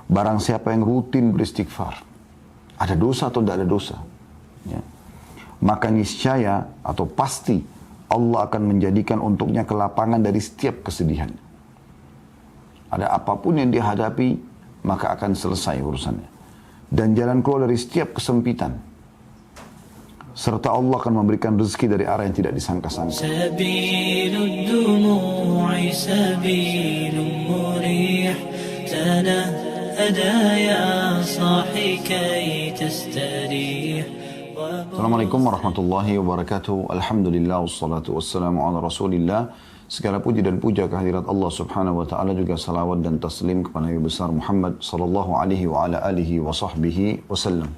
Barang siapa yang rutin beristighfar, ada dosa atau tidak ada dosa, ya, maka niscaya atau pasti Allah akan menjadikan untuknya kelapangan dari setiap kesedihan. Ada apapun yang dia hadapi, maka akan selesai urusannya. Dan jalan keluar dari setiap kesempitan. Serta Allah akan memberikan rezeki dari arah yang tidak disangka-sangka. Sabilud dumu'i sabilun murih tanahada ya sahi kay tastarih. Assalamualaikum warahmatullahi wabarakatuh. Alhamdulillah wassalatu wassalamu ala Rasulillah. Segala puji dan puja kehadirat Allah Subhanahu wa taala, juga salawat dan taslim kepada Nabi besar Muhammad sallallahu alaihi wa ala alihi wa sahbihi wasallam.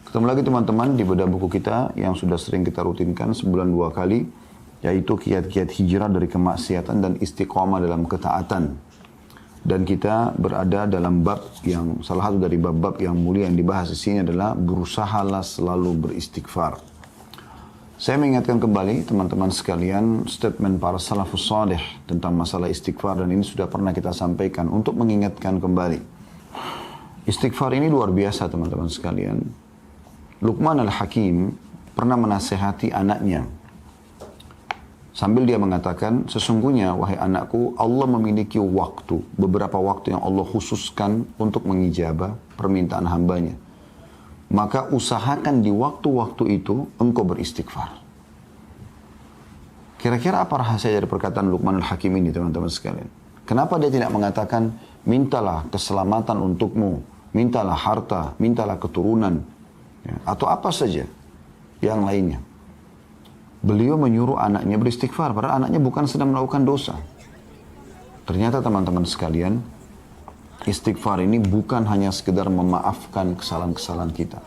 Ketemu lagi teman-teman di bedah buku kita yang sudah sering kita rutinkan sebulan 2 kali, yaitu kiat-kiat hijrah dari kemaksiatan dan istiqamah dalam ketaatan. Dan kita berada dalam bab yang salah satu dari bab-bab yang mulia yang dibahas di sini adalah berusahalah selalu beristighfar. Saya mengingatkan kembali teman-teman sekalian statement para salafus salih tentang masalah istighfar, dan ini sudah pernah kita sampaikan untuk mengingatkan kembali. Istighfar ini luar biasa teman-teman sekalian. Luqman al-Hakim pernah menasehati anaknya sambil dia mengatakan, sesungguhnya wahai anakku, Allah memiliki waktu, beberapa waktu yang Allah khususkan untuk mengijabah permintaan hambanya. Maka usahakan di waktu-waktu itu engkau beristighfar. Kira-kira apa rahasia dari perkataan Luqman al-Hakim ini teman-teman sekalian? Kenapa dia tidak mengatakan, mintalah keselamatan untukmu, mintalah harta, mintalah keturunan, ya, atau apa saja yang lainnya? Beliau menyuruh anaknya beristighfar, padahal anaknya bukan sedang melakukan dosa. Ternyata teman-teman sekalian, istighfar ini bukan hanya sekedar memaafkan kesalahan-kesalahan kita,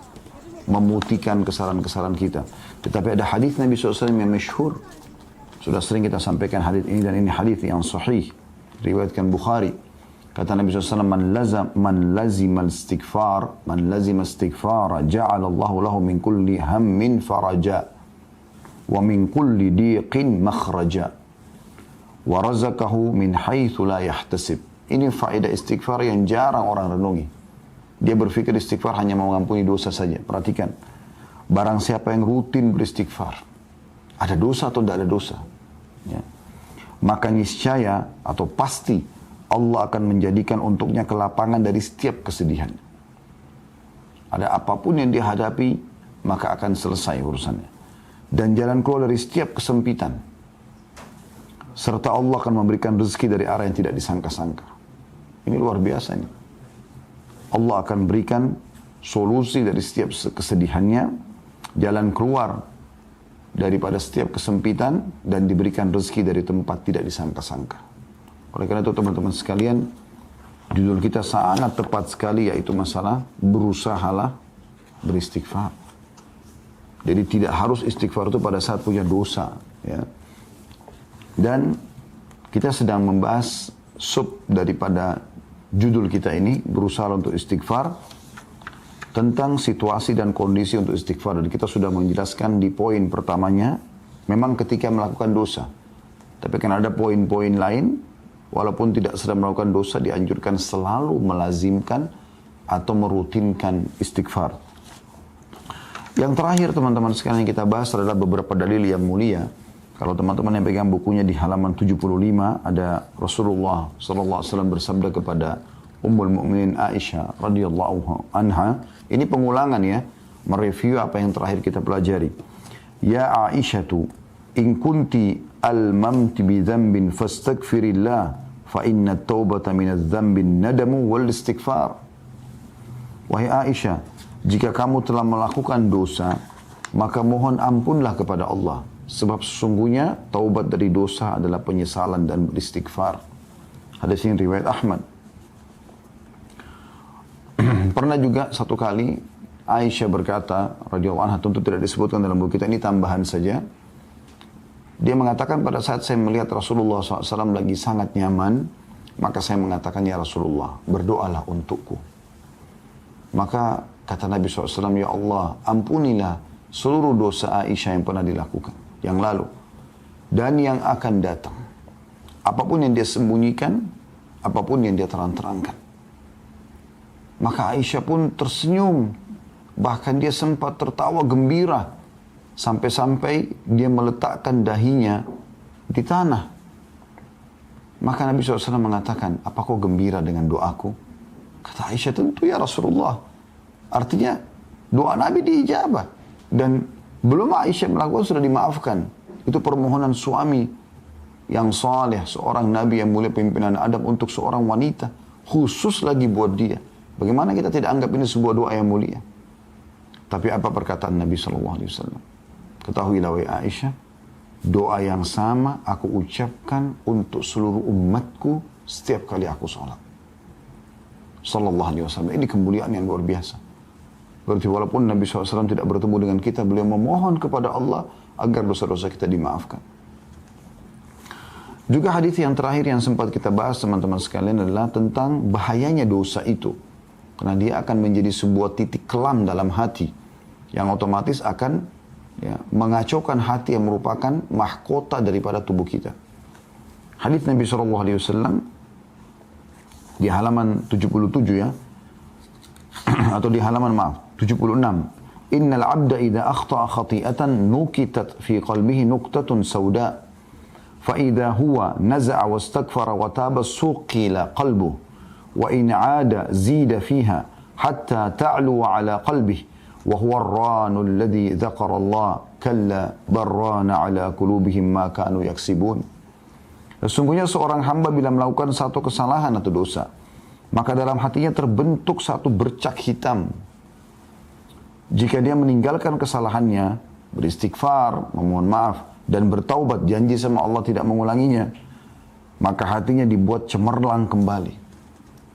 memutihkan kesalahan-kesalahan kita. Tetapi ada hadis Nabi SAW yang masyhur. Sudah sering kita sampaikan hadis ini, dan ini hadis yang sahih, riwayatkan Bukhari. Kata Nabi SAW, man lazima istighfar, ja'ala Allahu lahu min kulli hammin faraja, wa min kulli diqin makhraja, wa razaqahu min haitsu la yahtasib. Ini faedah istighfar yang jarang orang renungi. Dia berpikir istighfar hanya mengampuni dosa saja. Perhatikan, barang siapa yang rutin beristighfar, ada dosa atau tidak ada dosa, ya, maka niscaya atau pasti Allah akan menjadikan untuknya kelapangan dari setiap kesedihan. Ada apapun yang dia hadapi, maka akan selesai urusannya. Dan jalan keluar dari setiap kesempitan. Serta Allah akan memberikan rezeki dari arah yang tidak disangka-sangka. Ini luar biasa ini. Allah akan berikan solusi dari setiap kesedihannya, jalan keluar daripada setiap kesempitan, dan diberikan rezeki dari tempat tidak disangka-sangka. Oleh karena itu teman-teman sekalian, judul kita sangat tepat sekali, yaitu masalah berusahalah beristighfar. Jadi tidak harus istighfar itu pada saat punya dosa, ya. Dan kita sedang membahas sub daripada judul kita ini, berusaha untuk istighfar, tentang situasi dan kondisi untuk istighfar. Dan kita sudah menjelaskan di poin pertamanya, memang ketika melakukan dosa. Tapi kan ada poin-poin lain, walaupun tidak sedang melakukan dosa, dianjurkan selalu melazimkan atau merutinkan istighfar. Yang terakhir teman-teman sekalian yang kita bahas adalah beberapa dalil yang mulia. Kalau teman-teman yang pegang bukunya di halaman 75, ada Rasulullah SAW bersabda kepada Ummul Mukminin Aisyah radhiyallahu anha. Ini pengulangan ya, mereview apa yang terakhir kita pelajari. Ya Aisyatu, in kunti almamti bi dzambin fastaghfirillah, fa inna at-taubata min adz-dzambi nadamu wal istighfar. Wahai Aisyah, jika kamu telah melakukan dosa, maka mohon ampunlah kepada Allah. Sebab sesungguhnya taubat dari dosa adalah penyesalan dan beristighfar. Hadis ini riwayat Ahmad. Pernah juga satu kali Aisyah berkata, radhiyallahu anha, tentu tidak disebutkan dalam buku kita, ini tambahan saja. Dia mengatakan, pada saat saya melihat Rasulullah SAW lagi sangat nyaman, maka saya mengatakan, ya Rasulullah, berdoalah untukku. Maka kata Nabi SAW, ya Allah, ampunilah seluruh dosa Aisyah yang pernah dilakukan, yang lalu, dan yang akan datang. Apapun yang dia sembunyikan, apapun yang dia terang-terangkan. Maka Aisyah pun tersenyum. Bahkan dia sempat tertawa gembira. Sampai-sampai dia meletakkan dahinya di tanah. Maka Nabi SAW mengatakan, apa kau gembira dengan doaku? Kata Aisyah, tentu ya Rasulullah. Artinya doa Nabi diijabah. Dan belum Aisyah melakukan sudah dimaafkan. Itu permohonan suami yang saleh, seorang Nabi yang mulia pimpinan Adam untuk seorang wanita. Khusus lagi buat dia. Bagaimana kita tidak anggap ini sebuah doa yang mulia? Tapi apa perkataan Nabi SAW? Ketahuilah wahai Aisyah, doa yang sama aku ucapkan untuk seluruh umatku setiap kali aku sholat. Sallallahu alaihi wasallam. Ini kemuliaan yang luar biasa. Berarti walaupun Nabi SAW tidak bertemu dengan kita, beliau memohon kepada Allah agar dosa-dosa kita dimaafkan. Juga hadis yang terakhir yang sempat kita bahas teman-teman sekalian adalah tentang bahayanya dosa itu. Karena dia akan menjadi sebuah titik kelam dalam hati yang otomatis akan mengacaukan hati yang merupakan mahkota daripada tubuh kita. Hadis Nabi SAW di halaman 77 ya, atau di halaman 76. Innal abda idza akhta'a khati'atan nukitat fi qalbihi nuqtatun sauda fa idza huwa naza'a wastaghfara wa taba suqila qalbuhu wa in 'ada zida fiha hatta ta'lu 'ala qalbihi wa huwa ar-ranu alladhi dzakara Allah kalla barrana 'ala qulubihim ma kanu yaksibun. Sesungguhnya seorang hamba bila melakukan satu kesalahan atau dosa, maka dalam hatinya terbentuk satu bercak hitam. Jika dia meninggalkan kesalahannya, beristighfar, memohon maaf, dan bertaubat, janji sama Allah tidak mengulanginya, maka hatinya dibuat cemerlang kembali,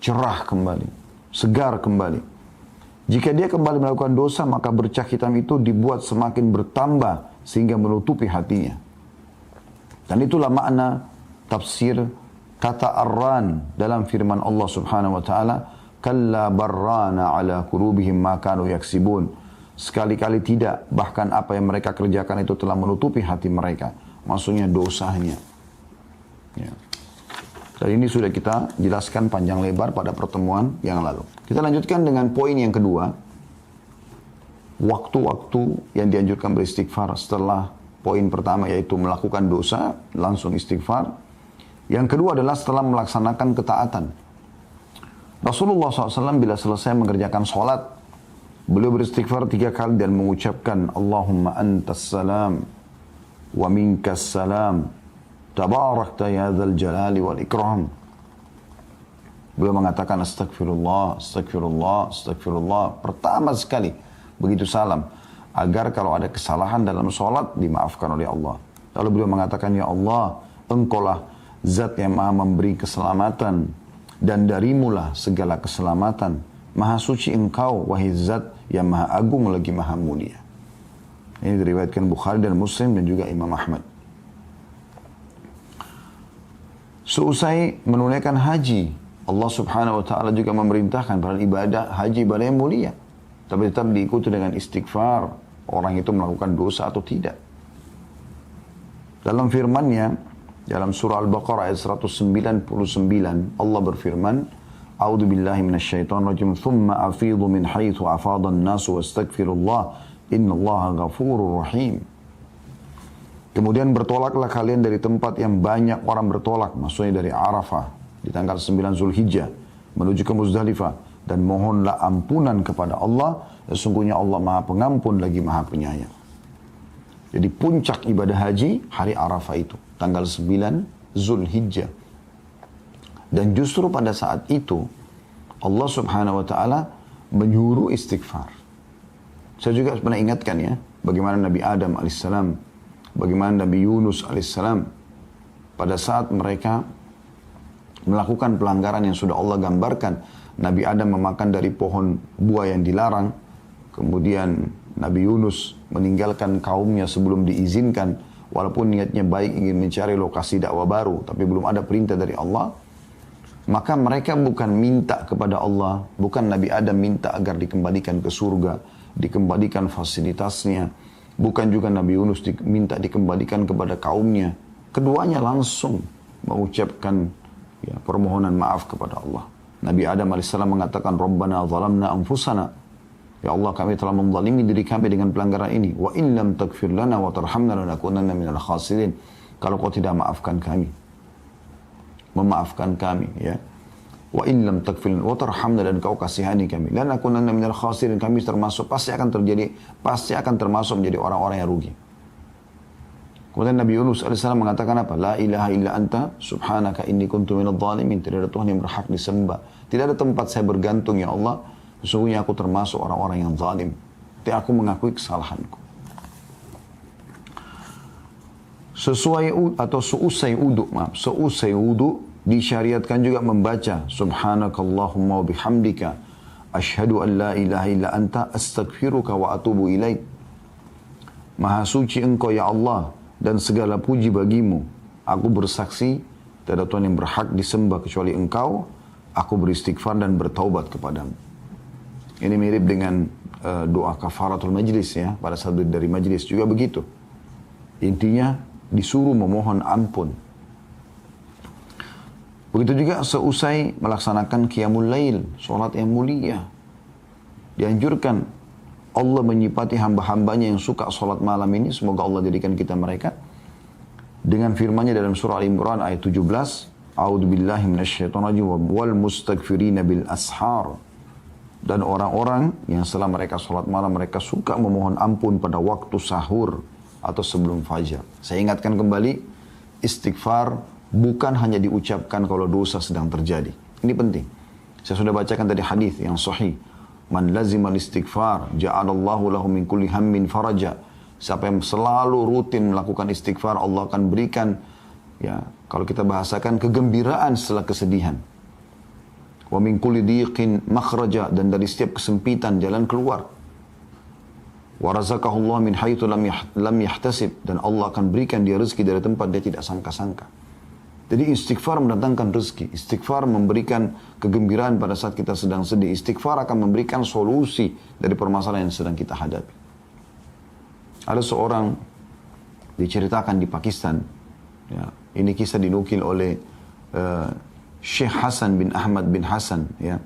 cerah kembali, segar kembali. Jika dia kembali melakukan dosa, maka bercak hitam itu dibuat semakin bertambah sehingga menutupi hatinya. Dan itulah makna tafsir kata arran dalam firman Allah Subhanahu wa taala, kalla barrana ala qulubihim ma kanu yaksibun. Sekali-kali tidak, bahkan apa yang mereka kerjakan itu telah menutupi hati mereka. Maksudnya dosanya. Ya. Dan ini sudah kita jelaskan panjang lebar pada pertemuan yang lalu. Kita lanjutkan dengan poin yang kedua. Waktu-waktu yang dianjurkan beristighfar setelah poin pertama yaitu melakukan dosa, langsung istighfar. Yang kedua adalah setelah melaksanakan ketaatan. Rasulullah SAW bila selesai mengerjakan sholat, beliau beristighfar 3 kali dan mengucapkan Allahumma antas salam wa minkas salam tabarakta ya dzal jalali wal ikram. Beliau mengatakan astagfirullah, astagfirullah, astagfirullah pertama sekali begitu salam, agar kalau ada kesalahan dalam sholat dimaafkan oleh Allah. Lalu beliau mengatakan, ya Allah, engkaulah zat yang maha memberi keselamatan dan darimulah segala keselamatan. Maha suci engkau, wahai zat yang maha agung lagi maha mulia. Ini diriwayatkan Bukhari dan Muslim dan juga Imam Ahmad. Seusai menunaikan haji, Allah Subhanahu wa taala juga memerintahkan pada ibadah haji ibadah yang mulia. Tapi tetap diikuti dengan istighfar, orang itu melakukan dosa atau tidak. Dalam firman-Nya dalam surah Al-Baqarah ayat 199 Allah berfirman, A'udzu billahi minasyaitonir rajim. Tsumma afidhu min haitsu afadha an-nasu wastaghfirullah innallaha ghafurur rahim. Kemudian bertolaklah kalian dari tempat yang banyak orang bertolak, maksudnya dari Arafah di tanggal 9 Zulhijjah menuju ke Muzdalifah, dan mohonlah ampunan kepada Allah, sesungguhnya Allah Maha Pengampun lagi Maha Penyayang. Jadi puncak ibadah haji hari Arafah itu, tanggal 9 Zulhijjah. Dan justru pada saat itu Allah Subhanahu wa taala menyuruh istighfar. Saya juga pernah ingatkan ya, bagaimana Nabi Adam alaihissalam, bagaimana Nabi Yunus alaihissalam pada saat mereka melakukan pelanggaran yang sudah Allah gambarkan. Nabi Adam memakan dari pohon buah yang dilarang, kemudian Nabi Yunus meninggalkan kaumnya sebelum diizinkan, walaupun niatnya baik ingin mencari lokasi dakwah baru, tapi belum ada perintah dari Allah. Maka mereka bukan minta kepada Allah, bukan Nabi Adam minta agar dikembalikan ke surga, dikembalikan fasilitasnya, bukan juga Nabi Yunus minta dikembalikan kepada kaumnya. Keduanya langsung mengucapkan permohonan maaf kepada Allah. Nabi Adam AS mengatakan, Rabbana zalamna anfusana. Ya Allah, kami telah menzalimi diri kami dengan pelanggaran ini. Wa in lam taghfir lana wa tarhamna lanakunanna minal khasirin. Kalau kau tidak maafkan kami. Memaafkan kami, ya. Wa in lam taghfir lana wa tarhamna, dan kau kasihani kami. Lanakunanna minal khasirin. Kami pasti akan termasuk menjadi orang-orang yang rugi. Kemudian Nabi Yunus AS mengatakan apa? La ilaha illa anta subhanaka inni kuntu minadh dhalimin. Tidak ada Tuhan yang berhak disembah. Tidak ada tempat saya bergantung, ya Allah. Sesungguhnya aku termasuk orang-orang yang zalim. Tapi aku mengakui kesalahanku. Seusai wudu disyariatkan juga membaca subhanakallahumma wa bihamdika asyhadu an la ilaha illa anta astaghfiruka wa atubu ilaik. Maha suci engkau ya Allah, dan segala puji bagimu. Aku bersaksi tidak ada Tuhan yang berhak disembah kecuali engkau. Aku beristighfar dan bertaubat kepadamu. Ini mirip dengan doa kafaratul majlis, ya. Pada saat dari majlis juga begitu. Intinya disuruh memohon ampun. Begitu juga seusai melaksanakan qiyamul lail, sholat yang mulia. Dianjurkan, Allah menyifati hamba-hambanya yang suka sholat malam ini. Semoga Allah jadikan kita mereka. Dengan firman-Nya dalam surah Al-Imran ayat 17. A'udzubillahi minasyaitonirrajim wal mustaghfirina bil ashar. Dan orang-orang yang setelah mereka sholat malam, mereka suka memohon ampun pada waktu sahur atau sebelum fajar. Saya ingatkan kembali, istighfar bukan hanya diucapkan kalau dosa sedang terjadi. Ini penting. Saya sudah bacakan tadi hadis yang sahih. Man lazimal istighfar ja'alallahu lahu min kulli hammin faraja. Siapa yang selalu rutin melakukan istighfar, Allah akan berikan, ya, kalau kita bahasakan, kegembiraan setelah kesedihan. Wa min kulli dhiqin makhraja, dan dari setiap kesempitan jalan keluar. Wa razaqahullah min haitsu lam yahtasib, dan Allah akan berikan dia rezeki dari tempat dia tidak sangka-sangka. Jadi istighfar mendatangkan rezeki. Istighfar memberikan kegembiraan pada saat kita sedang sedih. Istighfar akan memberikan solusi dari permasalahan yang sedang kita hadapi. Ada seorang diceritakan di Pakistan. Ya, ini kisah dinukil oleh Syekh Hasan bin Ahmad bin Hasan. Ya.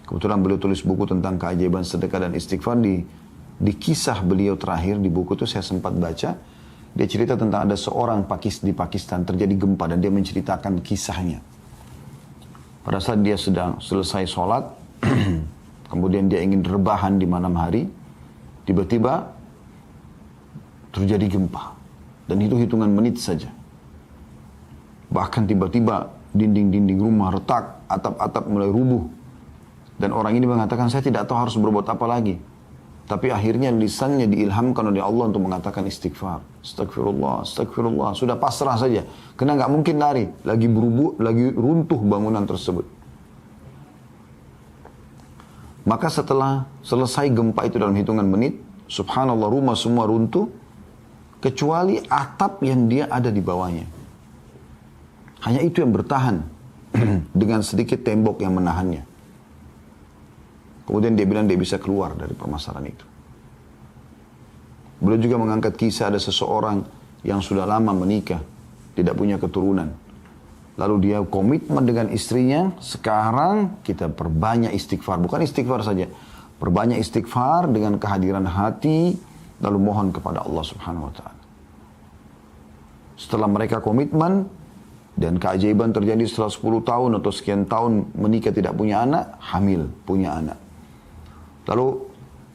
Kebetulan beliau tulis buku tentang keajaiban sedekah dan istighfar. Di kisah beliau terakhir di buku itu saya sempat baca. Dia cerita tentang ada seorang di Pakistan terjadi gempa, dan dia menceritakan kisahnya. Pada saat dia sedang selesai sholat, kemudian dia ingin rebahan di malam hari, tiba-tiba terjadi gempa. Dan itu hitungan menit saja. Bahkan tiba-tiba dinding-dinding rumah retak, atap-atap mulai rubuh. Dan orang ini mengatakan, saya tidak tahu harus berbuat apa lagi. Tapi akhirnya lisannya diilhamkan oleh Allah untuk mengatakan istighfar. Astagfirullah, astagfirullah. Sudah pasrah saja. Karena nggak mungkin lari. Lagi berubuh, lagi runtuh bangunan tersebut. Maka setelah selesai gempa itu dalam hitungan menit, subhanallah, rumah semua runtuh, kecuali atap yang dia ada di bawahnya. Hanya itu yang bertahan dengan sedikit tembok yang menahannya. Kemudian dia bilang dia bisa keluar dari permasalahan itu. Beliau juga mengangkat kisah ada seseorang yang sudah lama menikah, tidak punya keturunan. Lalu dia komitmen dengan istrinya, sekarang kita perbanyak istighfar. Bukan istighfar saja, perbanyak istighfar dengan kehadiran hati, lalu mohon kepada Allah Subhanahu wa Ta'ala. Setelah mereka komitmen, dan keajaiban terjadi setelah 10 tahun atau sekian tahun menikah tidak punya anak, hamil, punya anak. Lalu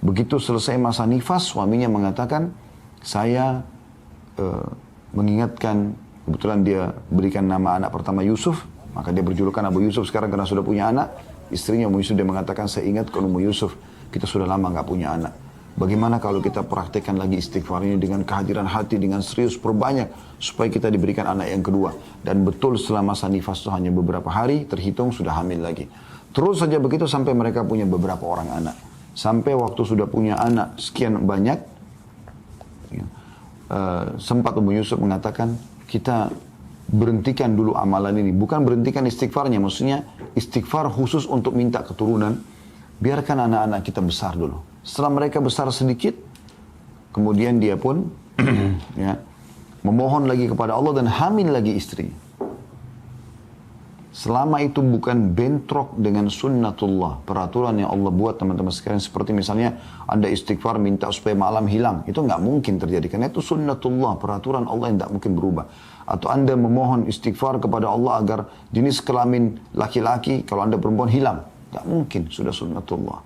begitu selesai masa nifas, suaminya mengatakan, saya mengingatkan, kebetulan dia berikan nama anak pertama Yusuf, maka dia berjulukan Abu Yusuf sekarang karena sudah punya anak. Istrinya Ummu Yusuf, dia mengatakan, saya ingat kalau Ummu Yusuf, kita sudah lama nggak punya anak. Bagaimana kalau kita praktekkan lagi istighfar ini dengan kehadiran hati, dengan serius, perbanyak, supaya kita diberikan anak yang kedua. Dan betul setelah masa nifas itu hanya beberapa hari, terhitung sudah hamil lagi. Terus saja begitu sampai mereka punya beberapa orang anak. Sampai waktu sudah punya anak sekian banyak, sempat Ummu Yusuf mengatakan, kita berhentikan dulu amalan ini. Bukan berhentikan istighfarnya, maksudnya istighfar khusus untuk minta keturunan. Biarkan anak-anak kita besar dulu. Setelah mereka besar sedikit, kemudian dia pun memohon lagi kepada Allah dan hamil lagi istri. selama itu bukan bentrok dengan sunnatullah, peraturan yang Allah buat teman-teman sekalian, seperti misalnya Anda istighfar minta supaya malam hilang, itu nggak mungkin terjadi, karena itu sunnatullah, peraturan Allah yang nggak mungkin berubah. Atau Anda memohon istighfar kepada Allah agar jenis kelamin laki-laki, kalau Anda perempuan hilang, nggak mungkin, sudah sunnatullah,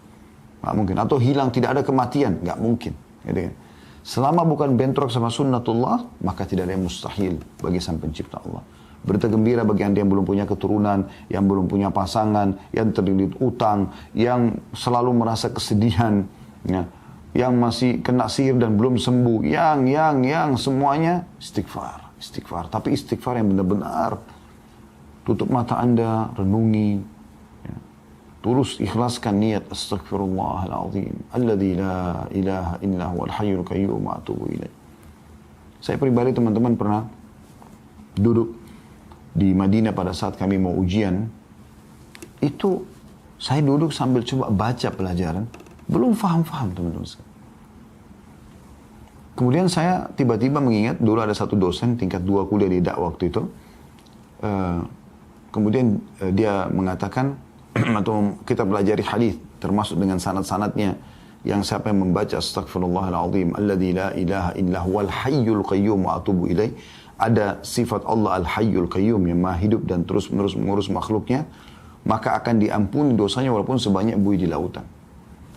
nggak mungkin. Atau hilang, tidak ada kematian, nggak mungkin. Gitu kan? Selama bukan bentrok sama sunnatullah, maka tidak ada yang mustahil bagi sang pencipta Allah. Berita gembira bagi Anda yang belum punya keturunan, yang belum punya pasangan, yang terlilit utang, yang selalu merasa kesedihan, ya, yang masih kena sihir dan belum sembuh, yang semuanya istighfar. Istighfar, tapi istighfar yang benar-benar. Tutup mata Anda, renungi, ya. Terus ikhlaskan niat astaghfirullahaladzim alladzi la ilaha illa huwal hayyul qayyum wa atubu ilaih. Saya pribadi teman-teman pernah duduk di Madinah pada saat kami mau ujian. Itu saya duduk sambil coba baca pelajaran, belum faham-faham teman-teman. Kemudian saya tiba-tiba mengingat dulu ada satu dosen tingkat 2 kuliah di dakwah waktu itu. Kemudian dia mengatakan, atau kita pelajari hadis termasuk dengan sanad-sanadnya, yang siapa yang membaca astaghfirullahaladzim alladzi la ilaha illa huwal hayyul qayyum wa atubu ilaih, ada sifat Allah al-hayyul qayyum yang maha hidup dan terus-menerus mengurus makhluknya, maka akan diampuni dosanya walaupun sebanyak buih di lautan.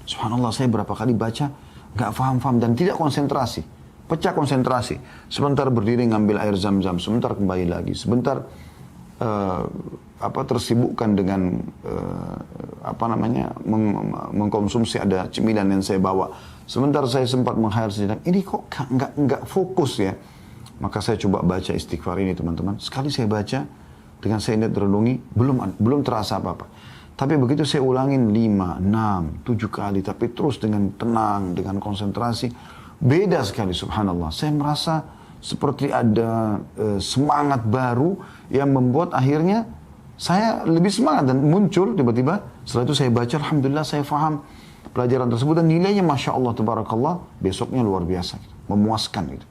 Subhanallah, saya berapa kali baca gak faham-faham dan tidak konsentrasi, pecah konsentrasi. Sebentar berdiri ngambil air zam-zam, sebentar kembali lagi, sebentar tersibukkan dengan mengkonsumsi ada cemilan yang saya bawa. Sebentar saya sempat menghayal sejenak, ini kok nggak fokus ya. Maka saya coba baca istighfar ini teman-teman. Sekali saya baca, dengan saya niat renungi, belum terasa apa-apa. Tapi begitu saya ulangin 5, 6, 7 kali, tapi terus dengan tenang, dengan konsentrasi, beda sekali subhanallah. Saya merasa seperti ada semangat baru yang membuat akhirnya saya lebih semangat dan muncul tiba-tiba. Setelah itu saya baca, alhamdulillah saya faham pelajaran tersebut dan nilainya Masya Allah, Tabarakallah, besoknya luar biasa, memuaskan gitu.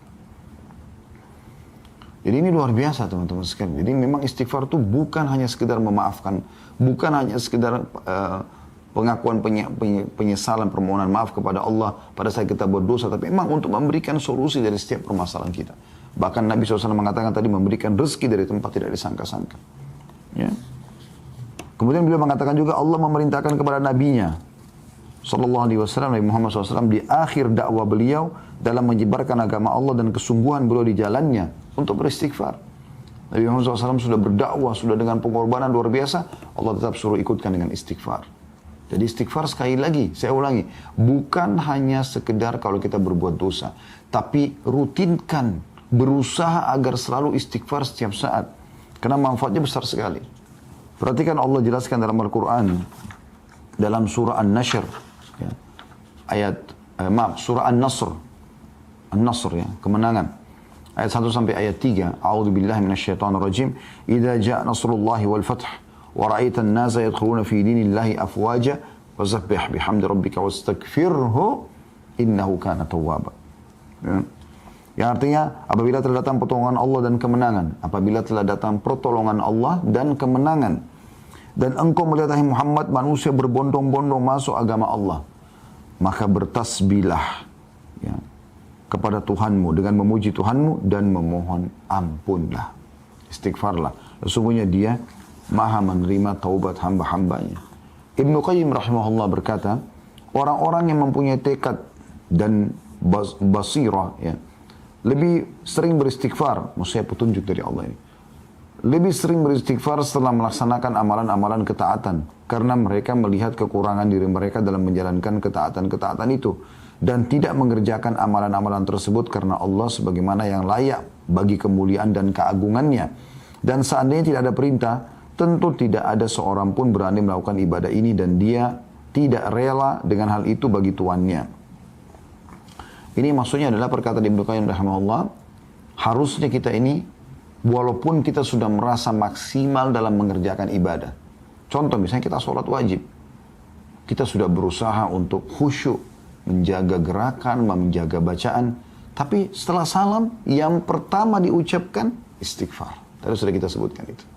Jadi ini luar biasa teman-teman sekalian. Jadi memang istighfar itu bukan hanya sekedar memaafkan, bukan hanya sekedar pengakuan penyesalan, permohonan maaf kepada Allah pada saat kita berdosa, tapi memang untuk memberikan solusi dari setiap permasalahan kita. Bahkan Nabi SAW mengatakan tadi, memberikan rezeki dari tempat tidak disangka-sangka. Ya. Kemudian beliau mengatakan juga Allah memerintahkan kepada nabinya Sallallahu Alaihi Wasallam, Nabi Muhammad SAW, di akhir dakwah beliau dalam menyebarkan agama Allah dan kesungguhan beliau di jalannya untuk beristighfar. Nabi Muhammad SAW sudah berdakwah, sudah dengan pengorbanan luar biasa, Allah tetap suruh ikutkan dengan istighfar. Jadi istighfar sekali lagi, saya ulangi, bukan hanya sekedar kalau kita berbuat dosa, tapi rutinkan, berusaha agar selalu istighfar setiap saat. Karena manfaatnya besar sekali. Perhatikan Allah jelaskan dalam Al-Quran, dalam surah An-Nashr, ya, surah An-Nasr, ya, kemenangan. Ayat 1 sampai ayat 3. A'udzubillahi minasyaitonirrajim. Idza jaa nasrullahi wal fath wa ra'aitan nasa yadkhuluna fi dinillahi afwaja fasabbih bihamdi rabbika wastaghfirhu innahu kana tawwaba. Ya. Yang artinya apabila telah datang pertolongan Allah dan kemenangan, apabila telah datang pertolongan Allah dan kemenangan, dan engkau melihat hai Muhammad manusia berbondong-bondong masuk agama Allah, maka bertasbihlah, ya, kepada Tuhanmu dengan memuji Tuhanmu dan memohon ampunlah, istighfarlah. Sesungguhnya Dia Maha menerima taubat hamba-hambanya. Ibnu Qayyim rahimahullah berkata, orang-orang yang mempunyai tekad dan basirah, ya, lebih sering beristighfar, maksudnya petunjuk dari Allah ini, lebih sering beristighfar setelah melaksanakan amalan-amalan ketaatan, karena mereka melihat kekurangan diri mereka dalam menjalankan ketaatan-ketaatan itu, dan tidak mengerjakan amalan-amalan tersebut karena Allah sebagaimana yang layak bagi kemuliaan dan keagungannya. Dan seandainya tidak ada perintah, tentu tidak ada seorang pun berani melakukan ibadah ini, dan dia tidak rela dengan hal itu bagi tuannya. Ini maksudnya adalah perkataan Ibnu Qayyim rahimahullah, harusnya kita ini, walaupun kita sudah merasa maksimal dalam mengerjakan ibadah. Contoh misalnya kita sholat wajib. Kita sudah berusaha untuk khusyuk, menjaga gerakan, menjaga bacaan. Tapi setelah salam, yang pertama diucapkan istighfar. Tadi sudah kita sebutkan itu.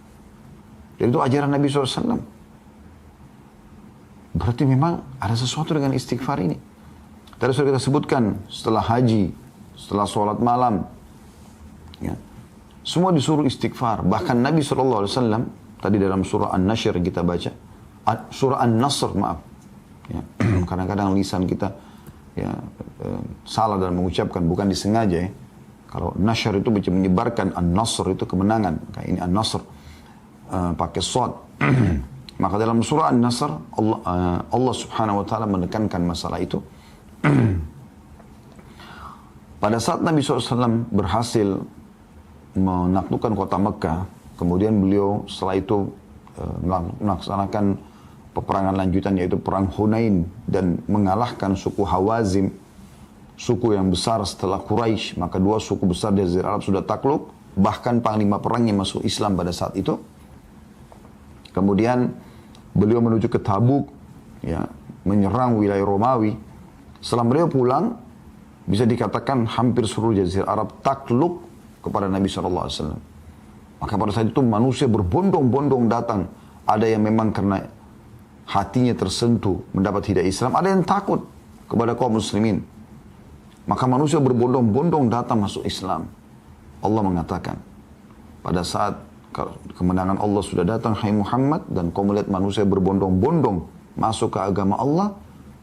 Dan itu ajaran Nabi SAW. Berarti memang ada sesuatu dengan istighfar ini. Tadi sudah kita sebutkan, setelah haji, setelah sholat malam, ya, semua disuruh istighfar. Bahkan Nabi SAW, tadi dalam surah An-Nashr kita baca, surah An-Nasr, maaf. Ya, kadang-kadang lisan kita ya, salah dalam mengucapkan, bukan disengaja ya. Kalau Nashr itu bisa menyebarkan, An-Nasr itu kemenangan. Kayak ini An-Nasr, pakai shad. Maka dalam surah An-Nasr, Allah Subhanahu wa Ta'ala menekankan masalah itu. Pada saat Nabi SAW berhasil menaklukkan kota Mekah, kemudian beliau setelah itu melaksanakan peperangan lanjutan, yaitu perang Hunain, dan mengalahkan suku Hawazim, suku yang besar setelah Quraisy. Maka dua suku besar di Jazirah Arab sudah takluk, bahkan panglima perangnya masuk Islam pada saat itu. Kemudian beliau menuju ke Tabuk, ya, menyerang wilayah Romawi. Setelah beliau pulang, bisa dikatakan hampir seluruh Jazirah Arab takluk kepada Nabi SAW. Maka pada saat itu manusia berbondong-bondong datang. Ada yang memang karena hatinya tersentuh mendapat hidayah Islam, ada yang takut kepada kaum muslimin. Maka manusia berbondong-bondong datang masuk Islam. Allah mengatakan, pada saat kemenangan Allah sudah datang, hai Muhammad, dan kau melihat manusia berbondong-bondong masuk ke agama Allah,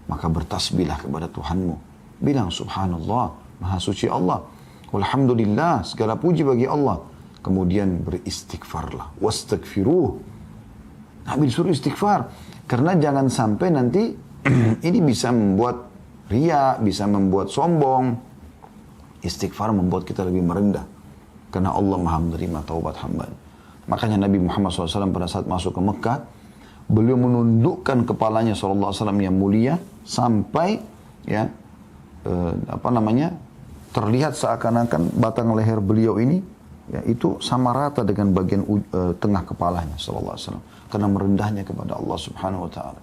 maka bertasbihlah kepada Tuhanmu. Bilang subhanallah, maha suci Allah. Walhamdulillah, segala puji bagi Allah. Kemudian beristighfarlah. Wastaghfiruh. Nabi disuruh istighfar. Karena jangan sampai nanti ini bisa membuat riya, bisa membuat sombong. Istighfar membuat kita lebih merendah. Karena Allah maha menerima taubat hamba. Makanya Nabi Muhammad SAW pada saat masuk ke Mekah, beliau menundukkan kepalanya SAW yang mulia sampai ya terlihat seakan-akan batang leher beliau ini ya itu sama rata dengan bagian tengah kepalanya SAW, karena merendahnya kepada Allah Subhanahu wa taala.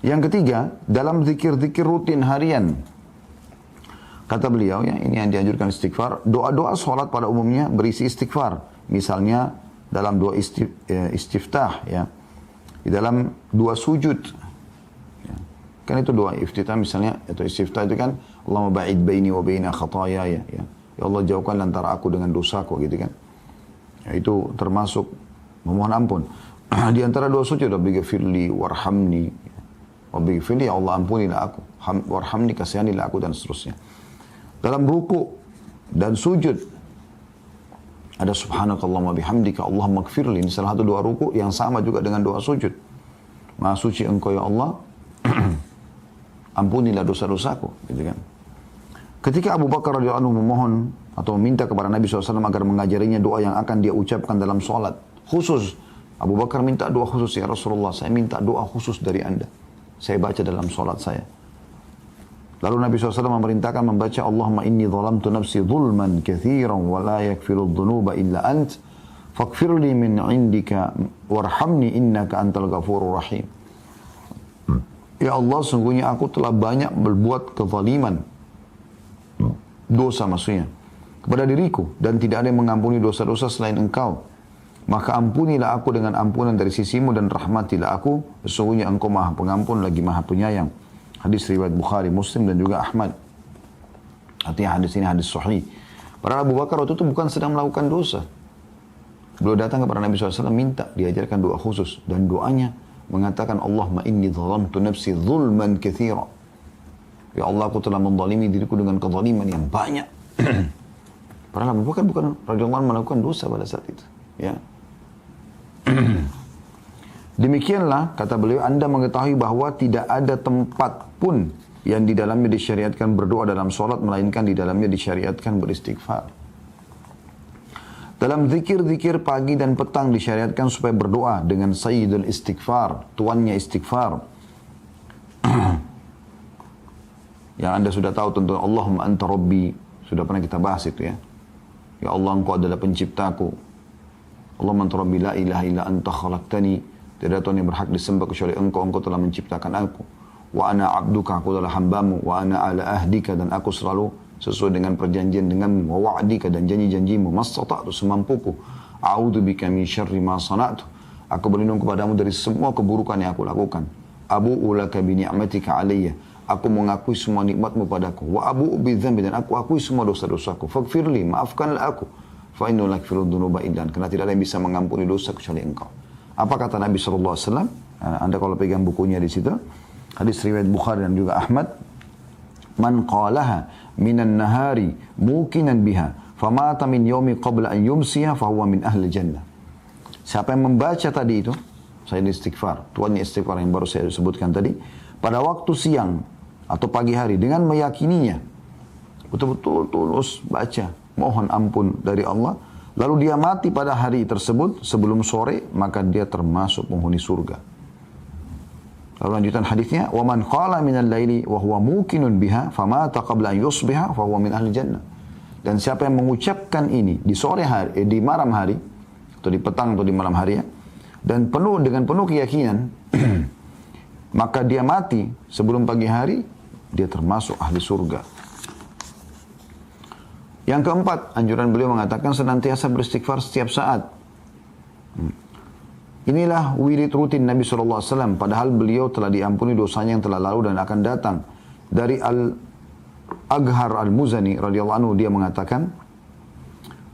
Yang ketiga, dalam zikir-zikir rutin harian, kata beliau, ya, ini yang dianjurkan istighfar. Doa-doa sholat pada umumnya berisi istighfar. Misalnya dalam doa istiftah, ya, di dalam doa sujud, ya. Kan itu doa istiftah misalnya, atau istiftah itu kan Allahumma ba'id baini wa baina khataya, ya. Ya Allah, jauhkan antara aku dengan dosaku, gitu kan. Ya, itu termasuk memohon ampun. Di antara doa sujud, Rabbighfirli warhamni, Rabbighfirli, ya Allah ampunilah aku, warhamni, kasihanilah aku, dan seterusnya. Dalam ruku dan sujud ada subhanakallahumma bihamdika Allahumma gfirli. Ini salah satu doa ruku yang sama juga dengan doa sujud. Maha suci engkau ya Allah, ampunilah dosa-dosaku, gitu kan. Ketika Abu Bakar radhiyallahu anhu memohon atau meminta kepada Nabi SAW agar mengajarinya doa yang akan dia ucapkan dalam sholat khusus, Abu Bakar minta doa khusus, ya Rasulullah, saya minta doa khusus dari Anda, saya baca dalam sholat saya. Lalu Nabi SAW memerintahkan membaca Allahumma inni zalamtu nafsi zulman kathiran wa la yakfiru dhunuba illa ant faghfirli min indika warhamni innaka antal ghafurur rahim. Ya Allah, sungguhnya aku telah banyak berbuat kezaliman, dosa maksudnya, kepada diriku, dan tidak ada yang mengampuni dosa-dosa selain engkau. Maka ampunilah aku dengan ampunan dari sisimu dan rahmatilah aku, sesungguhnya engkau maha pengampun lagi maha penyayang. Hadis riwayat Bukhari, Muslim, dan juga Ahmad. Artinya hadis ini hadis sahih. Padahal Abu Bakar waktu itu bukan sedang melakukan dosa. Beliau datang kepada Nabi SAW minta diajarkan doa khusus. Dan doanya mengatakan, Allahumma inni zalamtu nafsi zulman kathira. Ya Allah, aku telah menzalimi diriku dengan kezaliman yang banyak. Padahal Abu Bakar bukan radhiyallahu anhu melakukan dosa pada saat itu. Ya. Demikianlah, kata beliau, Anda mengetahui bahwa tidak ada tempat pun yang di dalamnya disyariatkan berdoa dalam sholat, melainkan di dalamnya disyariatkan beristighfar. Dalam zikir-zikir pagi dan petang disyariatkan supaya berdoa dengan sayyidul istighfar, tuannya istighfar. Yang Anda sudah tahu tentu, Allahumma anta rabbi, sudah pernah kita bahas itu ya. Ya Allah, engkau adalah penciptaku. Allahumma anta rabbi la ilaha illa anta khalaqtani. Tidak ada Tuhan yang berhak disembah kecuali engkau, engkau telah menciptakan aku. Wa ana abduka, aku adalah hambamu. Wa ana ala ahdika, dan aku selalu sesuai dengan perjanjian denganmu. Wa wa'dika, dan janji-janjimu. Mastata'tu, semampuku. A'udzubika min syarri ma sana'tu. Aku berlindung kepadamu dari semua keburukan yang aku lakukan. Abu'u laka bi ni'matika alayya. Aku mengakui semua nikmatmu padaku. Wa abu'u bidzambi, dan aku akui semua dosa-dosaku. Faghfirli, maafkanlah aku. Fa innahu la yaghfiru dzunuba illa anta. Karena tidak ada yang bisa mengampuni dosa kecuali Engkau. Apa kata Nabi SAW? Anda kalau pegang bukunya di situ, hadis riwayat Bukhari dan juga Ahmad, man qalaha minan nahari muqinan biha famata min yaumi qabla an yumsiya fahuwa min ahli jannah. Siapa yang membaca tadi itu, saya istighfar, tuannya istighfar yang baru saya sebutkan tadi, pada waktu siang atau pagi hari dengan meyakininya, betul-betul tulus baca, mohon ampun dari Allah, lalu dia mati pada hari tersebut sebelum sore, maka dia termasuk penghuni surga. Lalu lanjutan hadisnya, wa man qala minal laili wa huwa muqinun biha famata qabla an yusbiha fa huwa min ahli jannah. Dan siapa yang mengucapkan ini di sore hari, di malam hari atau di petang atau di malam hari ya, dan dengan penuh keyakinan maka dia mati sebelum pagi hari, dia termasuk ahli surga. Yang keempat, anjuran beliau mengatakan senantiasa beristighfar setiap saat. Inilah wirid rutin Nabi SAW, padahal beliau telah diampuni dosanya yang telah lalu dan akan datang. Dari Al-Aghar Al-Muzani radhiyallahu anhu, dia mengatakan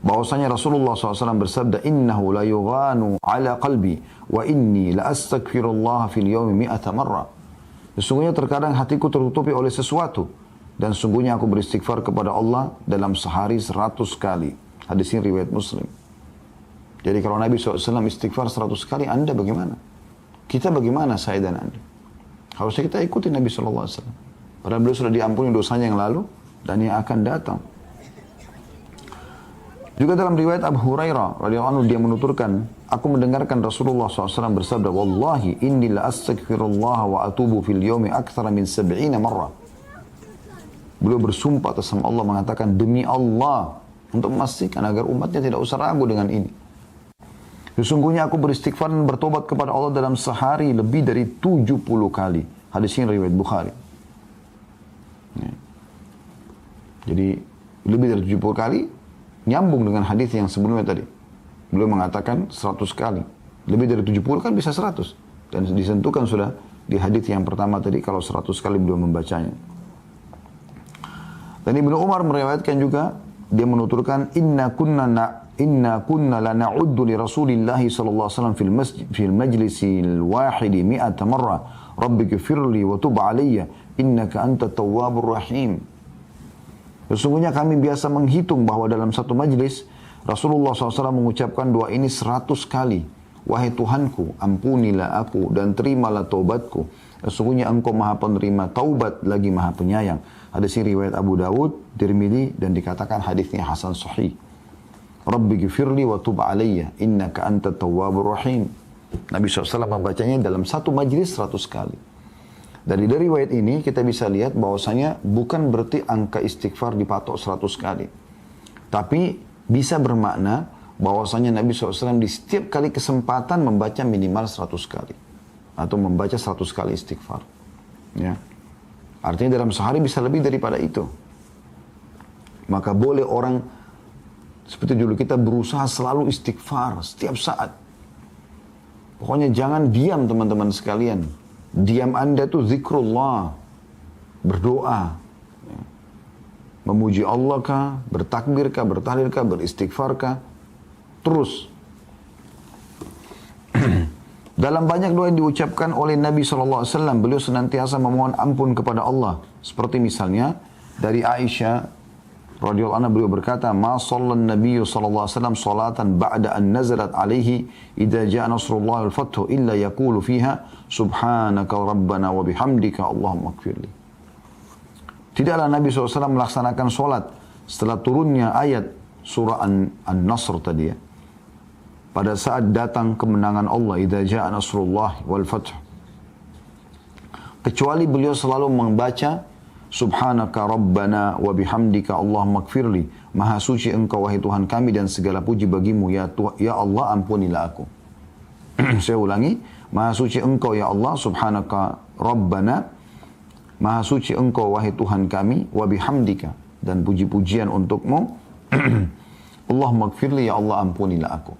bahwasanya Rasulullah SAW bersabda, innahu la yughanu ala qalbi wa inni la astaghfirullah fil yawmi 100 marrah. Sesungguhnya terkadang hatiku tertutupi oleh sesuatu, dan sungguhnya aku beristighfar kepada Allah dalam sehari 100 kali. Hadis ini riwayat Muslim. Jadi kalau Nabi SAW istighfar 100 kali, Anda bagaimana? Kita bagaimana, saya dan Anda? Harusnya kita ikuti Nabi SAW. Padahal beliau sudah diampuni dosanya yang lalu dan yang akan datang. Juga dalam riwayat Abu Hurairah radhiyallahu anhu, dia menuturkan, aku mendengarkan Rasulullah SAW bersabda, wallahi inni la astaghfirullah wa atubu fil yawmi akthara min 70 marrah. Beliau bersumpah atas nama Allah mengatakan, demi Allah, untuk memastikan agar umatnya tidak usah ragu dengan ini. Sesungguhnya aku beristighfar dan bertobat kepada Allah dalam sehari lebih dari 70 kali. Hadis ini riwayat Bukhari. Ya. Jadi lebih dari 70 kali nyambung dengan hadis yang sebelumnya tadi. Beliau mengatakan 100 kali. Lebih dari 70 kan bisa 100. Dan disentuhkan sudah di hadis yang pertama tadi kalau 100 kali beliau membacanya. Dan Ibnu Umar meriwayatkan juga, dia menuturkan, inna kunna la na'uddu li Rasulillah sallallahu alaihi wasallam fil majlisil wahidi 100 marrah rabbighfirli wa tub alayya innaka antat tawwabur rahim. Sesungguhnya kami biasa menghitung bahwa dalam satu majlis Rasulullah SAW mengucapkan doa ini 100 kali. Wahai Tuhanku, ampunilah aku dan terimalah taubatku. Sesungguhnya Engkau Maha Penerima taubat lagi Maha Penyayang. Hadis ini riwayat Abu Dawud, Tirmidzi, dan dikatakan hadisnya hasan sahih. Rabbighfirli wa tub alayya innaka antat tawwabur rahim. Nabi SAW membacanya dalam satu majlis 100 kali. Dari riwayat ini kita bisa lihat bahwasanya bukan berarti angka istighfar dipatok 100 kali. Tapi bisa bermakna bahwasanya Nabi SAW di setiap kali kesempatan membaca minimal 100 kali. Atau membaca 100 kali istighfar. Ya. Artinya dalam sehari bisa lebih daripada itu. Maka boleh orang seperti dulu kita berusaha selalu istighfar setiap saat. Pokoknya jangan diam teman-teman sekalian. Diam Anda itu zikrullah, berdoa, ya. Memuji Allah kah, bertakbir kah, bertahlil kah, beristighfar kah, terus. Dalam banyak doa yang diucapkan oleh Nabi SAW, beliau senantiasa memohon ampun kepada Allah. Seperti misalnya dari Aisyah radhiyallahu anha, beliau berkata, "Ma sallan Nabi sallallahu alaihi wasallam salatan ba'da an nazalat alaihi idza jaa nasrullah wal fathu illa yaqulu fiha subhanaka rabbana wa bihamdika Allahumma ighfirli." Tidaklah Nabi SAW melaksanakan solat setelah turunnya ayat surah An-Nasr tadi ya. Pada saat datang kemenangan Allah, idza jaa nasrullah wal fathu. Kecuali beliau selalu membaca subhanaka rabbana wa bihamdika Allahumma ighfirli. Maha suci Engkau wahai Tuhan kami dan segala puji bagimu ya Allah, ampunilah aku. Saya ulangi, Maha suci Engkau ya Allah, subhanaka rabbana, Maha suci Engkau wahai Tuhan kami, wa bihamdika, dan puji-pujian untukmu. Allahumma ighfirli, ya Allah ampunilah aku.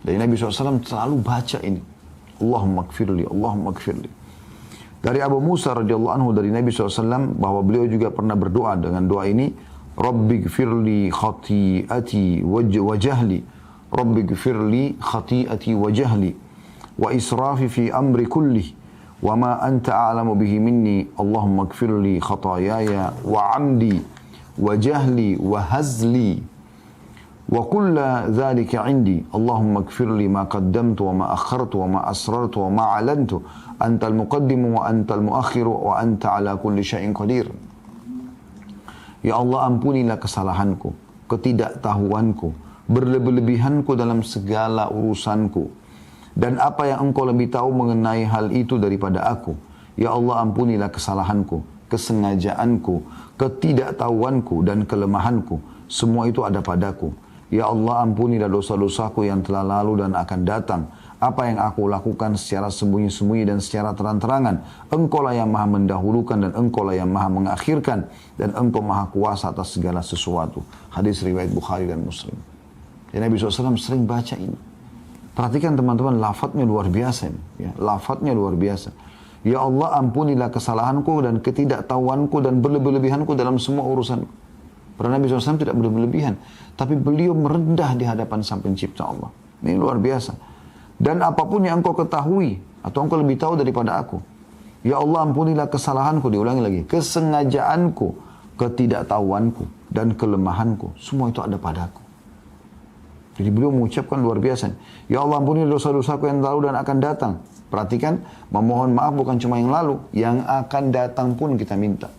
Dari Nabi SAW selalu baca ini. Allahumma gfirli, Allahumma gfirli. Dari Abu Musa radhiyallahu anhu dari Nabi SAW bahwa beliau juga pernah berdoa dengan doa ini. Rabbi gfirli khati'ati wa jahli. Rabbi gfirli khati'ati wa jahli. Wa israfi fi amri kullih. Wa ma anta a'lamu bihi minni. Allahumma gfirli khatayaya wa amdi. Wa jahli wa hazli. Wa kulla dhalika indi. Allahumma gfirli ma qaddamtu wa ma akhartu wa ma asrartu wa ma alantu. Antal muqaddimu wa antal muakhiru wa anta ala kulli syai'in qadir. Ya Allah, ampunilah kesalahanku, ketidaktahuanku, berlebih-lebihanku dalam segala urusanku. Dan apa yang engkau lebih tahu mengenai hal itu daripada aku. Ya Allah, ampunilah kesalahanku, kesengajaanku, ketidaktahuanku dan kelemahanku. Semua itu ada padaku. Ya Allah, ampunilah dosa-dosaku yang telah lalu dan akan datang. Apa yang aku lakukan secara sembunyi-sembunyi dan secara terang-terangan. Engkau lah yang maha mendahulukan dan engkau lah yang maha mengakhirkan. Dan engkau maha kuasa atas segala sesuatu. Hadis riwayat Bukhari dan Muslim. Dan Nabi SAW sering baca ini. Perhatikan teman-teman, lafadznya luar biasa. Ya, lafadznya luar biasa. Ya Allah, ampunilah kesalahanku dan ketidaktahuanku dan berlebih-lebihanku dalam semua urusanku. Karena Nabi SAW tidak berlebihan. Tapi beliau merendah di hadapan sang pencipta Allah. Ini luar biasa. Dan apapun yang engkau ketahui atau engkau lebih tahu daripada aku. Ya Allah, ampunilah kesalahanku, diulangi lagi. Kesengajaanku, ketidaktahuanku dan kelemahanku. Semua itu ada padaku. Jadi beliau mengucapkan luar biasa. Ya Allah, ampunilah dosa-dosaku yang lalu dan akan datang. Perhatikan, memohon maaf bukan cuma yang lalu. Yang akan datang pun kita minta.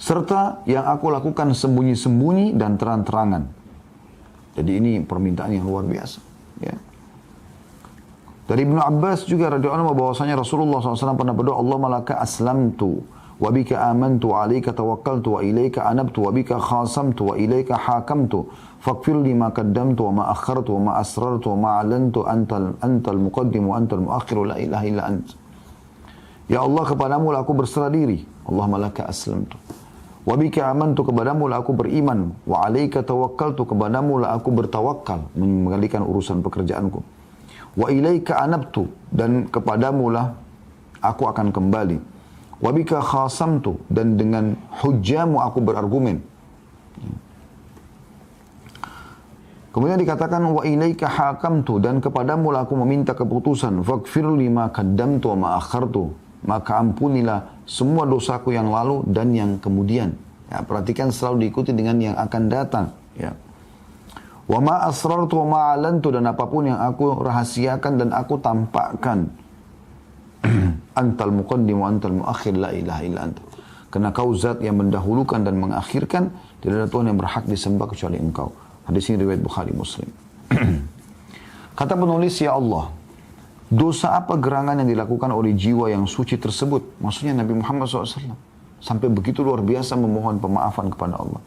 Serta yang aku lakukan sembunyi-sembunyi dan terang-terangan. Jadi ini permintaan yang luar biasa. Ya. Dari Ibnu Abbas juga radhiyallahu anhu bahwasanya Rasulullah SAW pernah berdoa, Allahumma laka aslamtu, wa bika amantu, wa alaika tawakkaltu, wa ilaika anabtu, wa bika khasamtu, wa ilaika hakamtu, faghfir li ma qaddamtu, wa ma akhartu, wa ma asrartu, wa ma alantu, antal muqaddim, wa antal muakhir, la ilaha illa ant. Ya Allah, kepadamu lah aku berserah diri. Allahumma laka aslamtu. Wa bika amantu, kepadamu lah aku beriman. Wa alaika tawakkaltu, kepadamu lah aku bertawakal, mengalihkan urusan pekerjaanku. Wa ilaika anabtu, dan kepadamu lah aku akan kembali. Wa bika khasamtu, dan dengan hujjamu aku berargumen. Kemudian dikatakan wa ilaika hakamtu, dan kepadamu lah aku meminta keputusan. Faghfir li ma qaddamtu wa ma akhartu. Maka ampunilah semua dosaku yang lalu dan yang kemudian. Ya, perhatikan selalu diikuti dengan yang akan datang. Ya. Wa ma asrartu wa ma alantu, dan apapun yang aku rahasiakan dan aku tampakkan. Antal muqaddim wa antal muakhir, la ilaha illa anta. Karena kau zat yang mendahulukan dan mengakhirkan, tidak ada Tuhan yang berhak disembah kecuali engkau. Hadis ini riwayat Bukhari Muslim. Kata penulis, ya Allah, dosa apa gerangan yang dilakukan oleh jiwa yang suci tersebut? Maksudnya Nabi Muhammad SAW. Sampai begitu luar biasa memohon pemaafan kepada Allah.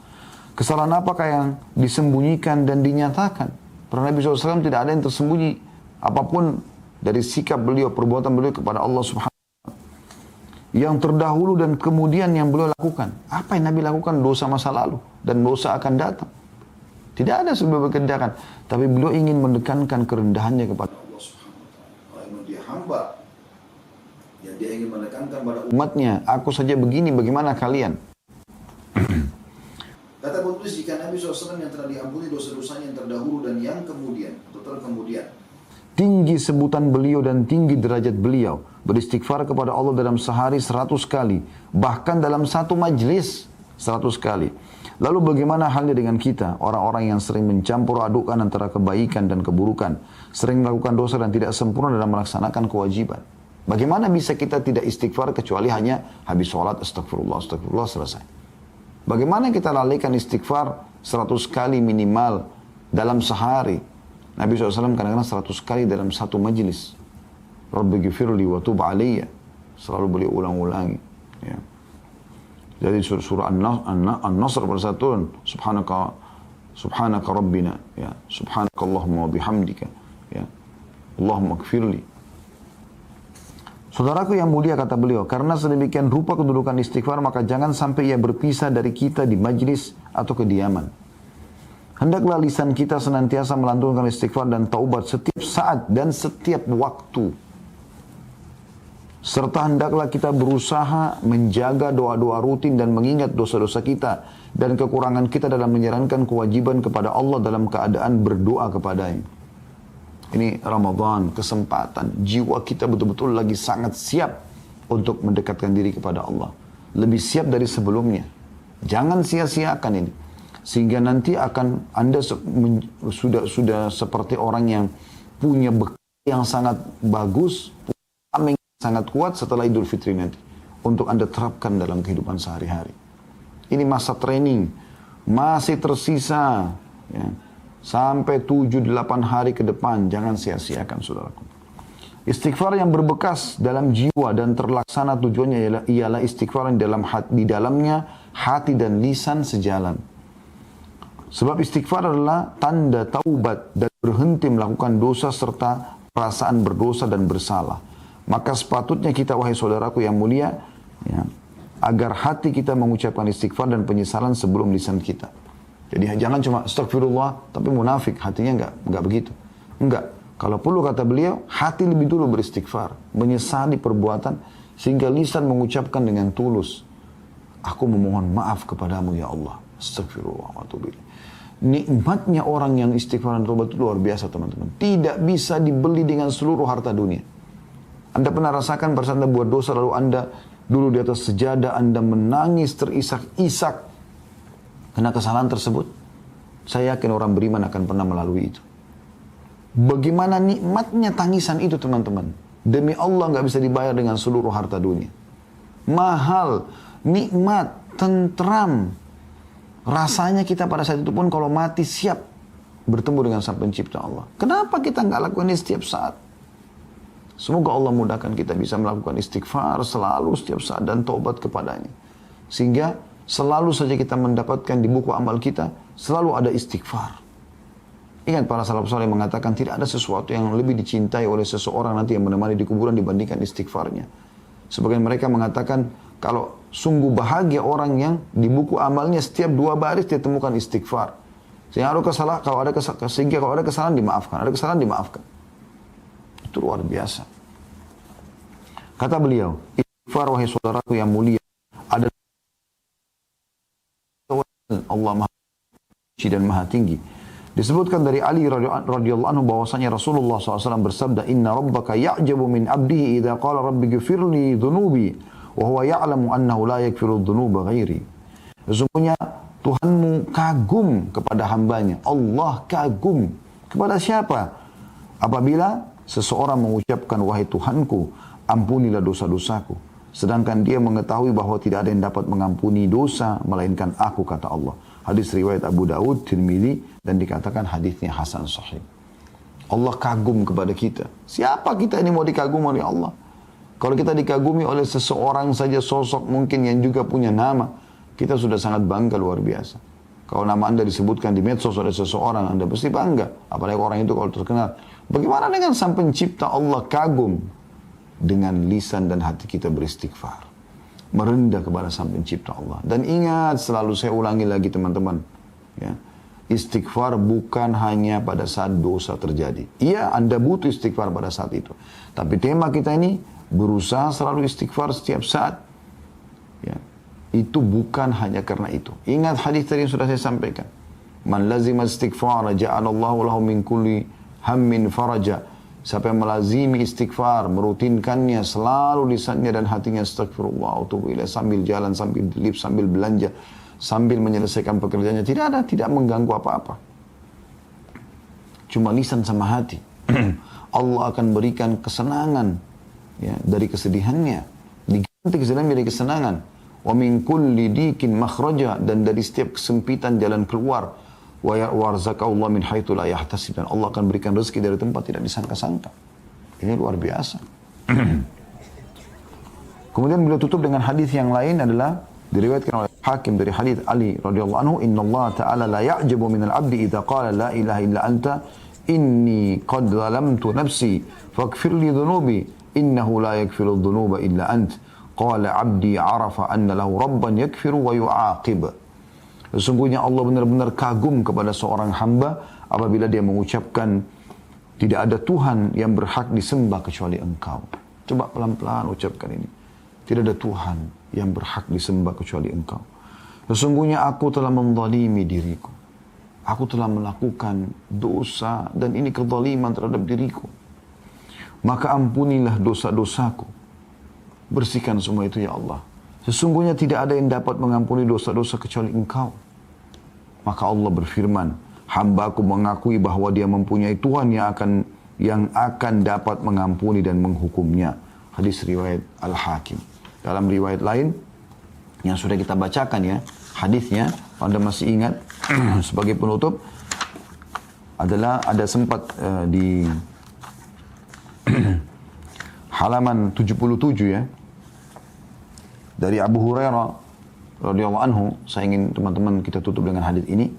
Kesalahan apakah yang disembunyikan dan dinyatakan? Karena Nabi SAW tidak ada yang tersembunyi. Apapun dari sikap beliau, perbuatan beliau kepada Allah Subhanahu wa Ta'ala. Yang terdahulu dan kemudian yang beliau lakukan. Apa yang Nabi lakukan? Dosa masa lalu. Dan dosa akan datang. Tidak ada sebuah kerendahan. Tapi beliau ingin mendekankan kerendahannya kepada Allah Subhanahu wa Ta'ala. Kalau dia hamba, yang dia ingin menekankan pada umatnya, aku saja begini, bagaimana kalian? Kata penulis, jika Nabi SAW yang telah diampuni dosa-dosanya yang terdahulu dan yang kemudian, atau terkemudian, tinggi sebutan beliau dan tinggi derajat beliau, beristighfar kepada Allah dalam sehari 100 kali, bahkan dalam satu majlis 100 kali. Lalu bagaimana halnya dengan kita, orang-orang yang sering mencampur adukan antara kebaikan dan keburukan, sering melakukan dosa dan tidak sempurna dalam melaksanakan kewajiban? Bagaimana bisa kita tidak istighfar kecuali hanya habis sholat, astagfirullah, astagfirullah, selesai. Bagaimana kita lalaikan istighfar 100 kali minimal dalam sehari? Nabi SAW kadang-kadang 100 kali dalam satu majlis. Rabbi ghfirli wa tub alayya. Selalu beliau ulang-ulangi. Ya. Jadi surah An-Nasr pada saat turun, Subhanaka Rabbina, ya, Subhanaka Allahumma wa bihamdika, ya, Allahumma gfirli. Saudaraku yang mulia, kata beliau, karena sedemikian rupa kedudukan istighfar, maka jangan sampai ia berpisah dari kita di majlis atau kediaman. Hendaklah lisan kita senantiasa melantunkan istighfar dan taubat setiap saat dan setiap waktu. Serta hendaklah kita berusaha menjaga doa-doa rutin dan mengingat dosa-dosa kita dan kekurangan kita dalam menjalankan kewajiban kepada Allah dalam keadaan berdoa kepadanya. Ini Ramadan, kesempatan. Jiwa kita betul-betul lagi sangat siap untuk mendekatkan diri kepada Allah. Lebih siap dari sebelumnya. Jangan sia-siakan ini. Sehingga nanti akan Anda sudah seperti orang yang punya bekal yang sangat bagus, punya yang sangat kuat setelah Idul Fitri nanti. Untuk Anda terapkan dalam kehidupan sehari-hari. Ini masa training. Masih tersisa. Ya, sampai 7-8 hari ke depan. Jangan sia-siakan, saudaraku. Istighfar yang berbekas dalam jiwa dan terlaksana tujuannya ialah istighfar yang di dalamnya hati dan lisan sejalan. Sebab istighfar adalah tanda taubat dan berhenti melakukan dosa serta perasaan berdosa dan bersalah. Maka sepatutnya kita, wahai saudaraku yang mulia, ya, agar hati kita mengucapkan istighfar dan penyesalan sebelum lisan kita. Jadi jangan cuma astagfirullah tapi munafik, hatinya enggak begitu. Enggak. Kalau perlu kata beliau, hati lebih dulu beristighfar, menyesali perbuatan sehingga lisan mengucapkan dengan tulus, aku memohon maaf kepadamu ya Allah. Astagfirullah wa atubu ilaih. Nikmatnya orang yang istighfar dan taubat itu luar biasa, teman-teman. Tidak bisa dibeli dengan seluruh harta dunia. Anda pernah rasakan pada saat Anda buat dosa lalu Anda dulu di atas sejadah Anda menangis terisak-isak karena kesalahan tersebut? Saya yakin orang beriman akan pernah melalui itu. Bagaimana nikmatnya tangisan itu, teman-teman. Demi Allah nggak bisa dibayar dengan seluruh harta dunia. Mahal, nikmat, tentram. Rasanya kita pada saat itu pun kalau mati siap bertemu dengan Sang Pencipta Allah. Kenapa kita nggak lakukan ini setiap saat? Semoga Allah mudahkan kita bisa melakukan istighfar selalu setiap saat dan taubat kepadanya. Sehingga selalu saja kita mendapatkan di buku amal kita, selalu ada istighfar. Ingat para salaf saleh mengatakan tidak ada sesuatu yang lebih dicintai oleh seseorang nanti yang menemani di kuburan dibandingkan istighfarnya. Sebagian mereka mengatakan kalau sungguh bahagia orang yang di buku amalnya setiap 2 baris dia temukan istighfar. Sehingga kalau ada kesalahan dimaafkan, ada kesalahan dimaafkan. Itu luar biasa. Kata beliau, istighfar wahai saudaraku yang mulia adalah Allah Maha Suci dan Maha Tinggi. Disebutkan dari Ali radhiyallahu anhu bahwasanya Rasulullah SAW bersabda, Inna rabbaka ya'jabu min abdihi idha qala rabbi gfirli dhunubi wa huwa ya'lamu annahu la yakfiru dhunuba ghairi. Sesungguhnya Tuhanmu kagum kepada hambanya. Allah kagum kepada siapa? Apabila seseorang mengucapkan, wahai Tuhanku, ampunilah dosa-dosaku. Sedangkan dia mengetahui bahwa tidak ada yang dapat mengampuni dosa melainkan aku, kata Allah. Hadis riwayat Abu Daud, Tirmidzi, dan dikatakan hadisnya hasan sahih. Allah kagum kepada kita. Siapa kita ini mau dikagumi oleh Allah? Kalau kita dikagumi oleh seseorang saja sosok mungkin yang juga punya nama, kita sudah sangat bangga luar biasa. Kalau nama Anda disebutkan di medsos oleh seseorang, Anda pasti bangga. Apalagi orang itu kalau terkenal. Bagaimana dengan Sang Pencipta Allah kagum? Dengan lisan dan hati kita beristighfar. Merendah kepada Sang Pencipta Allah. Dan ingat, selalu saya ulangi lagi teman-teman. Ya. Istighfar bukan hanya pada saat dosa terjadi. Iya, Anda butuh istighfar pada saat itu. Tapi tema kita ini, berusaha selalu istighfar setiap saat. Ya. Itu bukan hanya karena itu. Ingat hadis tadi yang sudah saya sampaikan. Man lazima istighfar, ja'alallahu lahu min kulli hammin faraja. Siapa yang melazimi istighfar, merutinkannya selalu lisannya dan hatinya astagfirullah, atubu ilaih, sambil jalan, sambil lip, sambil belanja, sambil menyelesaikan pekerjaannya. Tidak mengganggu apa-apa. Cuma lisan sama hati. Allah akan berikan kesenangan ya, dari kesedihannya. Diganti kesedihan menjadi kesenangan. Wa min kulli dikin makhraja, dan dari setiap kesempitan jalan keluar. Wa warzaqallahu min haitsu la yahtasib, dan Allah akan berikan rezeki dari tempat tidak disangka-sangka. Ini luar biasa. Kemudian beliau tutup dengan hadis yang lain adalah diriwayatkan oleh Hakim dari hadis Ali radhiyallahu anhu, innallaha ta'ala la ya'jabu minal 'abdi idza qala la ilaha illa anta inni qad zalamtu nafsi faghfir li dhunubi innahu la yaghfiru dhunuba illa ant. Qala 'abdi 'arafa anna lahu rabban yaghfiru wa yu'aqib. Sesungguhnya Allah benar-benar kagum kepada seorang hamba apabila dia mengucapkan tidak ada Tuhan yang berhak disembah kecuali Engkau. Coba pelan-pelan ucapkan ini. Tidak ada Tuhan yang berhak disembah kecuali Engkau. Sesungguhnya aku telah menzalimi diriku. Aku telah melakukan dosa dan ini kezaliman terhadap diriku. Maka ampunilah dosa-dosaku. Bersihkan semua itu ya Allah. Sesungguhnya tidak ada yang dapat mengampuni dosa-dosa kecuali Engkau. Maka Allah berfirman, hamba-Ku mengakui bahwa dia mempunyai Tuhan yang akan dapat mengampuni dan menghukumnya. Hadis riwayat Al-Hakim. Dalam riwayat lain yang sudah kita bacakan ya, hadisnya, Anda masih ingat, sebagai penutup adalah ada sempat di halaman 77 ya, dari Abu Hurairah radhiyallahu anhu. Saya ingin teman-teman kita tutup dengan hadis ini.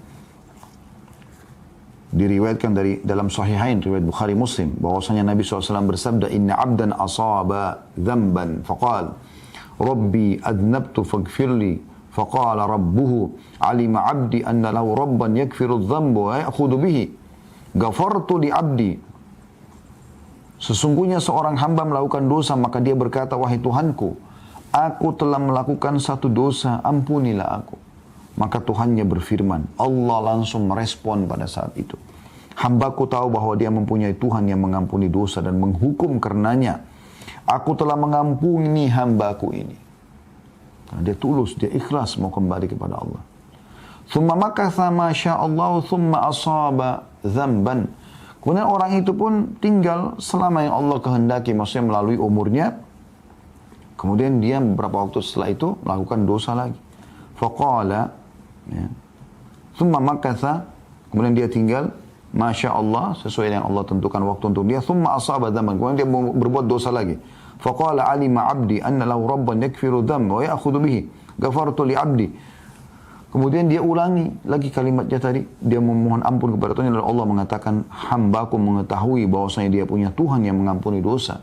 Diriwayatkan dari dalam Sahihain riwayat Bukhari Muslim bahwasanya Nabi SAW bersabda, inna abdan asaba dzamban faqal rabbi adnabtu faghfirli faqala rabbuhu alima abdi anna lahu rabban yakfiru dzamba wa ya'khudhu bihi ghafartu li abdi. Sesungguhnya seorang hamba melakukan dosa, maka dia berkata, wahai Tuhanku, aku telah melakukan satu dosa, ampunilah aku. Maka Tuhannya berfirman, Allah langsung merespon pada saat itu. Hambaku tahu bahwa dia mempunyai Tuhan yang mengampuni dosa dan menghukum karenanya. Aku telah mengampuni hambaku ini. Nah, dia tulus, dia ikhlas mau kembali kepada Allah. Thumma makatha ma sya'allahu thumma asaba dzamban. Kemudian orang itu pun tinggal selama yang Allah kehendaki, maksudnya melalui umurnya. Kemudian dia beberapa waktu setelah itu melakukan dosa lagi. Faqala, ya, thumma makatha, kemudian dia tinggal, Masya Allah, sesuai yang Allah tentukan waktu untuk dia. Thumma asaba dzamban, kemudian dia berbuat dosa lagi. Faqala alima abdi anna lahu rabban yakfiru dzamba wa ya'khudhu bihi ghafartu li abdi. Kemudian dia ulangi lagi kalimatnya tadi. Dia memohon ampun kepada Tuhan. Dan Allah mengatakan, hambaku mengetahui bahwasanya dia punya Tuhan yang mengampuni dosa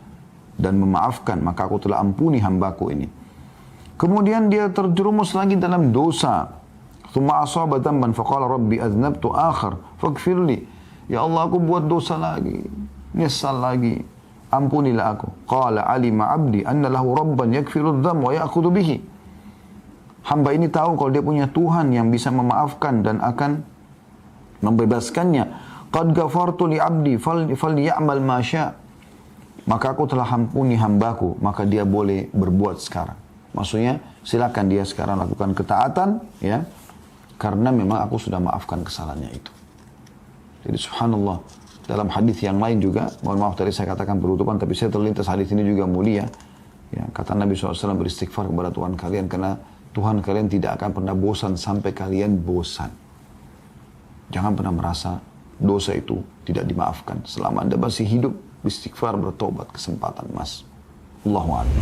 dan memaafkan. Maka aku telah ampuni hambaku ini. Kemudian dia terjerumus lagi dalam dosa. Thumma asaba dzamban faqala rabbi adznabtu akhar faghfirli. Ya Allah, aku buat dosa lagi. Nyesal lagi. Ampunilah aku. Qala alima abdi anna lahu rabban yakfiru dzamba wa ya'khudhu bihi. Hamba ini tahu kalau dia punya Tuhan yang bisa memaafkan dan akan membebaskannya. Qad ghafartu li abdi faly'amal ma syaa. Maka aku telah ampuni hambaku, maka dia boleh berbuat sekarang. Maksudnya silakan dia sekarang lakukan ketaatan ya. Karena memang aku sudah maafkan kesalahannya itu. Jadi subhanallah, dalam hadis yang lain juga, mohon maaf tadi saya katakan penutupan, tapi saya terlintas hadis ini juga mulia. Ya, kata Nabi SAW, beristighfar kepada Tuhan kalian karena Tuhan kalian tidak akan pernah bosan sampai kalian bosan. Jangan pernah merasa dosa itu tidak dimaafkan. Selama Anda masih hidup, istighfar, bertobat, kesempatan mas. Allahu a'lam.